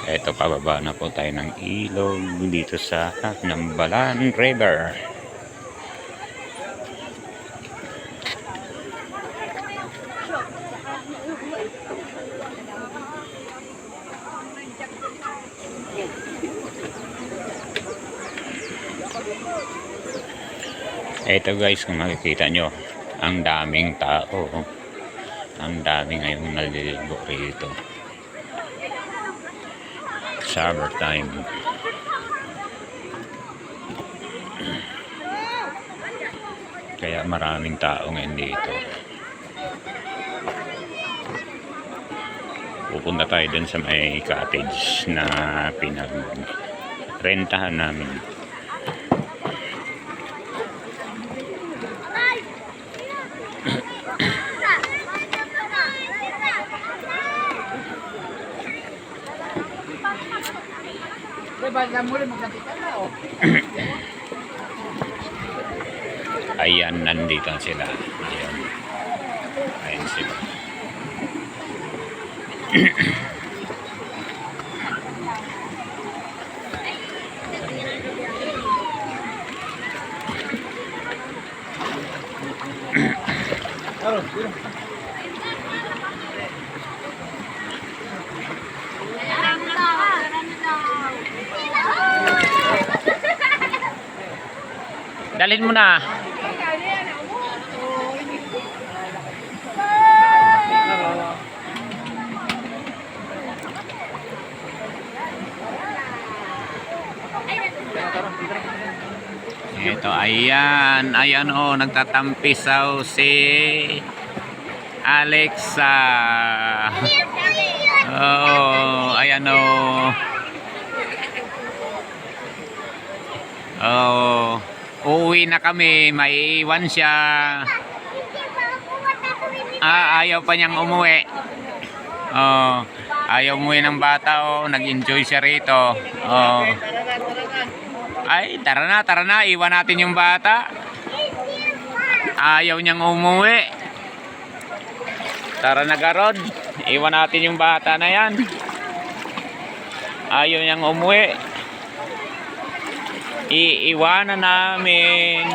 Eto, pababa na po tayo ng ilog dito sa Nambalan River. Eto guys, kung makikita nyo, ang daming tao. Ang dami ngayong naliligo rito. Summer time. Kaya maraming tao ngayon dito. Pupunta tayo dun sa may cottage na pinag-rentahan namin. Ayan, nandito sila. Ayan. Ayan sila. Dalhin mo na. Ito, ayan. Ayan oh, nagtatampisaw si Alexa. Oh, ayan oh. Oh, uuwi na kami, maiiwan siya. Ayaw pa niyang umuwi. Oh, ayaw umuwi ng bata oh, nag-enjoy siya rito. Oh. Ay, tara na, iwan natin yung bata. Ayaw niyang umuwi. Tara na Garod, iwan natin yung bata na yan. Ayaw niyang umuwi. Iiwanan namin.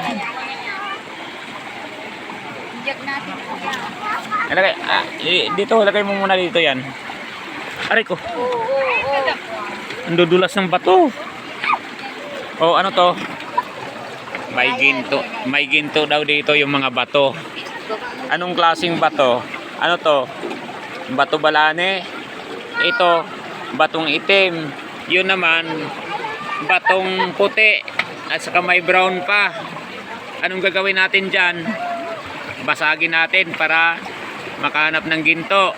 Lagay mo muna dito yan. Aray ko. Ang dudulas ng bato. Oh, ano to? May ginto daw dito yung mga bato. Anong klaseng bato? Ano to? Bato balane. Ito, batong itim. Yun naman, batong puti. At saka may brown pa. Anong gagawin natin dyan? Basagin natin para makahanap ng ginto.